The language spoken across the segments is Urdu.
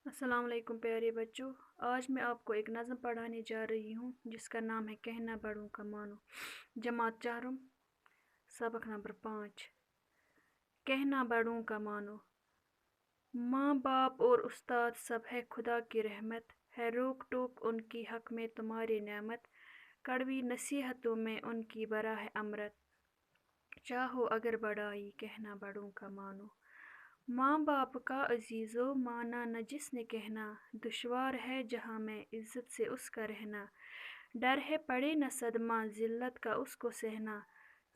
السلام علیکم پیارے بچوں، آج میں آپ کو ایک نظم پڑھانے جا رہی ہوں جس کا نام ہے کہنا بڑوں کا مانو۔ جماعت چہارم، سبق نمبر 5۔ کہنا بڑوں کا مانو، ماں باپ اور استاد سب ہے خدا کی رحمت، ہے روک ٹوک ان کی حق میں تمہاری نعمت، کڑوی نصیحتوں میں ان کی برا ہے امرت، چاہو اگر بڑائی کہنا بڑوں کا مانو۔ ماں باپ کا عزیزو مانا نہ جس نے کہنا، دشوار ہے جہاں میں عزت سے اس کا رہنا، ڈر ہے پڑے نہ صدمہ ذلت کا اس کو سہنا،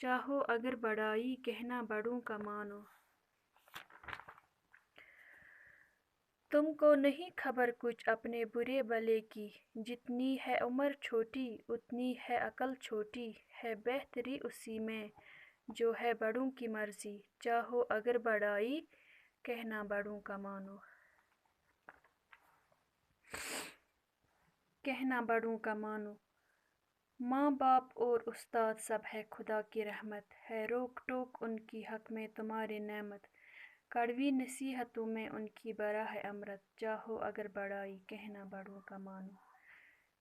چاہو اگر بڑائی کہنا بڑوں کا مانو۔ تم کو نہیں خبر کچھ اپنے برے بھلے کی، جتنی ہے عمر چھوٹی اتنی ہے عقل چھوٹی، ہے بہتری اسی میں جو ہے بڑوں کی مرضی، چاہو اگر بڑائی کہنا بڑوں کا مانو۔ کہنا بڑوں کا مانو، ماں باپ اور استاد سب ہے خدا کی رحمت، ہے روک ٹوک ان کی حق میں تمہاری نعمت، کڑوی نصیحتوں میں ان کی برا ہے امرت، چاہو اگر بڑائی کہنا بڑوں کا مانو۔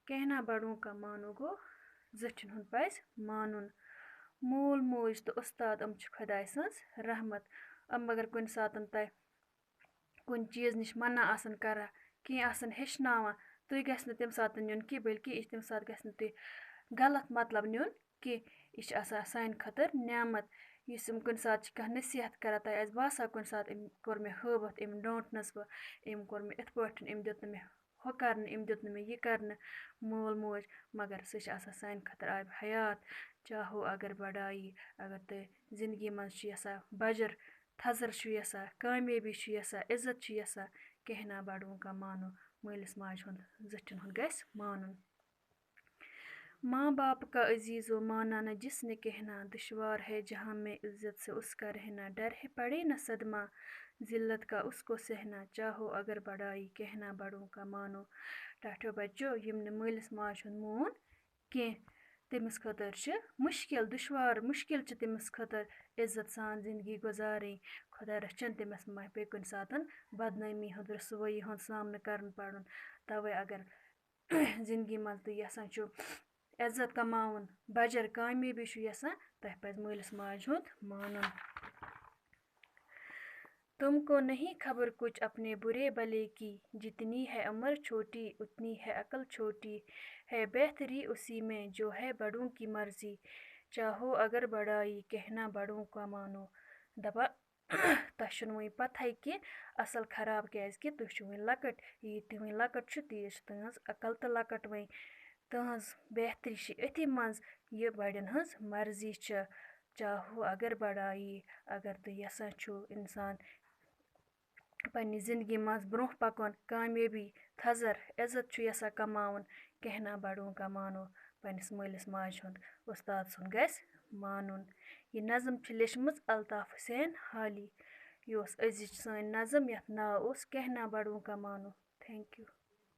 کہنا بڑوں کا مانو گو زٹھن ہند پز مانن، مول موج تو استاد چھ خدائے سٕنٛز رحمت، اگر کُنہِ ساتہٕ تۄہہِ کُنہِ چیٖز نِش منع آسان کران، کینٛہہ آسان ہیٚچھناوان، تُہۍ گژھِ نہٕ تَمہِ ساتہٕ نیُن کینٛہہ بلکہِ تَمہِ ساتہٕ گژھِ نہٕ تُہۍ غلط مطلب نیُن کینٛہہ، یہِ چھِ آسان سانہِ خٲطرٕ نعمت۔ یُس یِم کُنہِ ساتہٕ چھِ کانٛہہ نصیحت کران، تۄہہِ آسہِ باسان کُنہِ ساتہٕ أمۍ کوٚر مےٚ ہٲبتھ، أمۍ ڈانٛٹنَس بہٕ، أمۍ کوٚر مےٚ یِتھ پٲٹھۍ، أمۍ دیُت نہٕ مےٚ ہُہ کرنہٕ، أمۍ دیُت نہٕ مےٚ یہِ کرنہٕ مول موج، مگر سُہ چھِ آسان سانہِ خٲطرٕ آبِ حیات، چاہو اگر بڑائی، اگر تُہۍ زندگی منٛز چھِ یژھان بجر تھزر چھُ یژھان، کامیٲبی چھُ یژھان، عزت چھُ یژھان، کہنا بڑوں کا مانو، مٲلِس ماجہِ ہُنٛد زِٹھٮ۪ن ہُنٛد گژھِ مانُن۔ ماں باپ کا عزیزو مانا نہ جس نے کہنا، دشوار ہے جہاں میں عزت سے اس کا رہنا، ڈر ہے پڑے نہ صدمہ ذلت کا اس کو سہنا، چاہو اگر بڑائی کہنا بڑوں کا مانو۔ ٹاٹھو بچو، یم نہٕ مٲلِس ماجہِ ہُنٛد مون کینٛہہ، تٔمِس خٲطرٕ چھِ مُشکل دُشوار مُشکل چھِ تٔمِس خٲطرٕ عزت سان زندگی گُزارٕنۍ، خۄدا رٔچھِنۍ تٔمِس ما پیٚیہِ کُنہِ ساتہٕ بدنٲمی ہُنٛد رسوٲیی ہُنٛد سامنہٕ کَرُن پَرُن، تَوَے اگر زندگی منٛز تُہۍ یژھان چھُو عزت کماوُن، بجر کامیٲبی چھُ یژھان، تۄہہِ پَزِ مٲلِس ماجہِ ہُنٛد مانُن۔ تم کو نہیں خبر کچھ اپنے برے بھلے کی، جتنی ہے عمر چھوٹی اتنی ہے عقل چھوٹی، ہے بہتری اسی میں جو ہے بڑوں کی مرضی، چاہو اگر بڑائی کہنا بڑوں کا مانو۔ دپان تۄہہِ چھُنہٕ وٕنۍ پتہٕے کہِ اصل خراب کیٛازِکہِ تُہۍ چھِو وٕنۍ لۄکٕٹۍ، ییٖتۍ تُہۍ وٕنۍ لۄکٕٹ چھُ تیٖژ چھِ تٕہٕنٛز عقل تہٕ لۄکٕٹ وٕنۍ، تٕہٕنٛز بہتری چھِ أتھی منٛز یہِ بڑٮ۪ن ہٕنٛز مرضی چھِ، چاہو اگر بڑائی، اگر تُہۍ یژھان چھُو اِنسان پنٛنہِ زندگی منٛز برٛونٛہہ پکُن، کامیٲبی تھزر عزت چھُ یژھان کماوُن، کہنا بڑوں کا مانو، پنٛنِس مٲلِس ماجہِ ہُنٛد اُستاد سُنٛد گژھِ مانُن۔ یہِ نظم چھِ لیچھمٕژ الطاف حُسین حالی، یہِ اوس أزِچ سٲنۍ نظم یَتھ ناو اوس کہنا بڑوں کا مانو۔ تھینک یوٗ۔